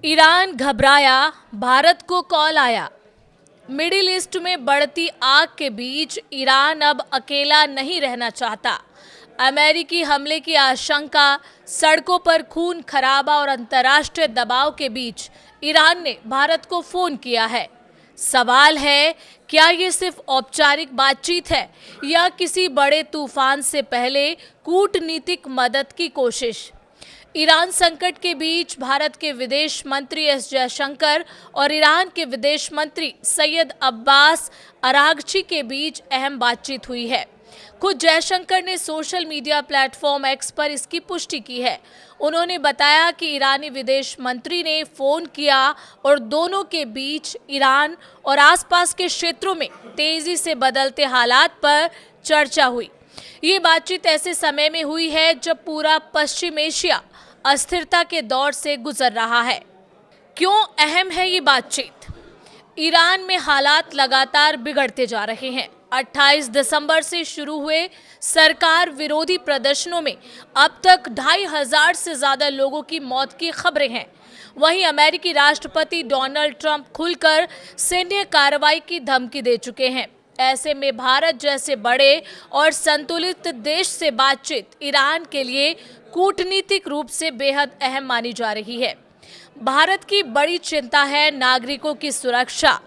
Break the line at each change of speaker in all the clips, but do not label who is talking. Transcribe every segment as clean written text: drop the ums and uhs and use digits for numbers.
Iran घबराया, भारत को call आया। मिडिल ईस्ट में बढ़ती आग के बीच ईरान अब अकेला नहीं रहना चाहता। अमेरिकी हमले की आशंका, सड़कों पर खून खराबा और अंतर्राष्ट्रीय दबाव के बीच ईरान ने भारत को फोन किया है। सवाल है, क्या ये सिर्फ औपचारिक बातचीत है या किसी बड़े तूफान से पहले कूटनीतिक मदद की कोशिश? ईरान संकट के बीच भारत के विदेश मंत्री एस जयशंकर और ईरान के विदेश मंत्री सैयद अब्बास अरागची के बीच अहम बातचीत हुई है। खुद जयशंकर ने सोशल मीडिया प्लेटफॉर्म एक्स पर इसकी पुष्टि की है। उन्होंने बताया कि ईरानी विदेश मंत्री ने फोन किया और दोनों के बीच ईरान और आसपास के क्षेत्रों में तेजी से बदलते हालात पर चर्चा हुई। ये बातचीत ऐसे समय में हुई है जब पूरा पश्चिम एशिया अस्थिरता के दौर से गुजर रहा है। क्यों अहम है ये बातचीत? ईरान में हालात लगातार बिगड़ते जा रहे हैं। 28 दिसंबर से शुरू हुए सरकार विरोधी प्रदर्शनों में अब तक 2500 से ज्यादा लोगों की मौत की खबरें हैं। वहीं अमेरिकी राष्ट्रपति डोनाल्ड ट्रंप खुलकर सैन्य कार्रवाई की धमकी दे चुके हैं। ऐसे में भारत जैसे बड़े और संतुलित देश से बातचीत ईरान के लिए कूटनीतिक रूप से बेहद अहम मानी जा रही है। भारत की बड़ी चिंता है नागरिकों की सुरक्षा।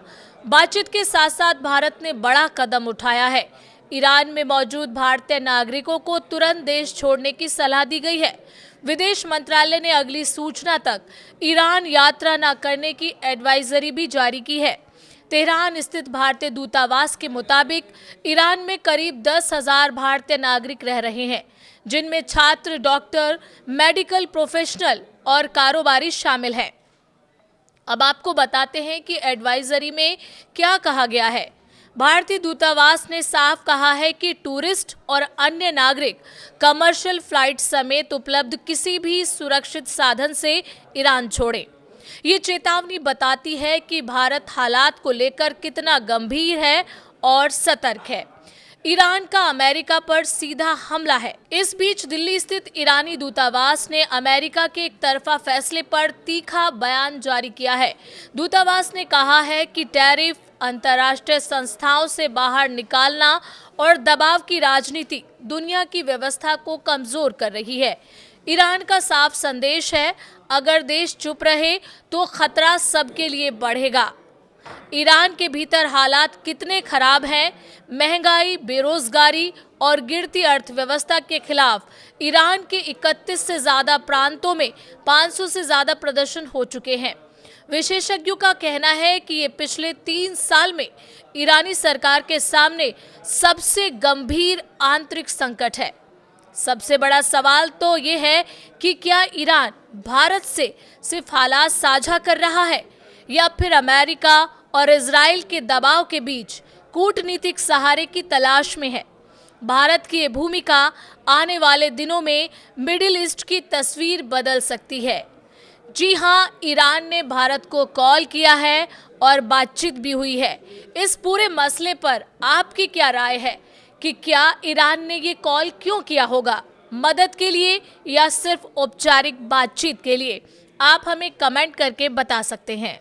बातचीत के साथ साथ भारत ने बड़ा कदम उठाया है। ईरान में मौजूद भारतीय नागरिकों को तुरंत देश छोड़ने की सलाह दी गई है। विदेश मंत्रालय ने अगली सूचना तक ईरान यात्रा न करने की एडवाइजरी भी जारी की है। तेहरान स्थित भारतीय दूतावास के मुताबिक ईरान में करीब 10,000 भारतीय नागरिक रह रहे हैं, जिनमें छात्र, डॉक्टर, मेडिकल प्रोफेशनल और कारोबारी शामिल हैं। अब आपको बताते हैं कि एडवाइजरी में क्या कहा गया है। भारतीय दूतावास ने साफ कहा है कि टूरिस्ट और अन्य नागरिक कमर्शियल फ्लाइट समेत उपलब्ध किसी भी सुरक्षित साधन से ईरान छोड़ें। ये चेतावनी बताती है कि भारत हालात को लेकर कितना गंभीर है और सतर्क है। ईरान का अमेरिका पर सीधा हमला है। इस बीच दिल्ली स्थित ईरानी दूतावास ने अमेरिका के एक तरफा फैसले पर तीखा बयान जारी किया है। दूतावास ने कहा है कि टैरिफ, अंतर्राष्ट्रीय संस्थाओं से बाहर निकालना और दबाव की राजनीति दुनिया की व्यवस्था को कमजोर कर रही है। ईरान का साफ संदेश है, अगर देश चुप रहे तो खतरा सबके लिए बढ़ेगा। ईरान के भीतर हालात कितने खराब हैं? महंगाई, बेरोजगारी और गिरती अर्थव्यवस्था के खिलाफ ईरान के 31 से ज्यादा प्रांतों में 500 से ज्यादा प्रदर्शन हो चुके हैं। विशेषज्ञों का कहना है कि ये पिछले 3 साल में ईरानी सरकार के सामने सबसे गंभीर आंतरिक संकट है। सबसे बड़ा सवाल तो ये है कि क्या ईरान भारत से सिर्फ हालात साझा कर रहा है या फिर अमेरिका और इजराइल के दबाव के बीच कूटनीतिक सहारे की तलाश में है। भारत की ये भूमिका आने वाले दिनों में मिडिल ईस्ट की तस्वीर बदल सकती है। जी हां, ईरान ने भारत को कॉल किया है और बातचीत भी हुई है। इस पूरे मसले पर आपकी क्या राय है कि क्या ईरान ने ये कॉल क्यों किया होगा? मदद के लिए या सिर्फ औपचारिक बातचीत के लिए? आप हमें कमेंट करके बता सकते हैं।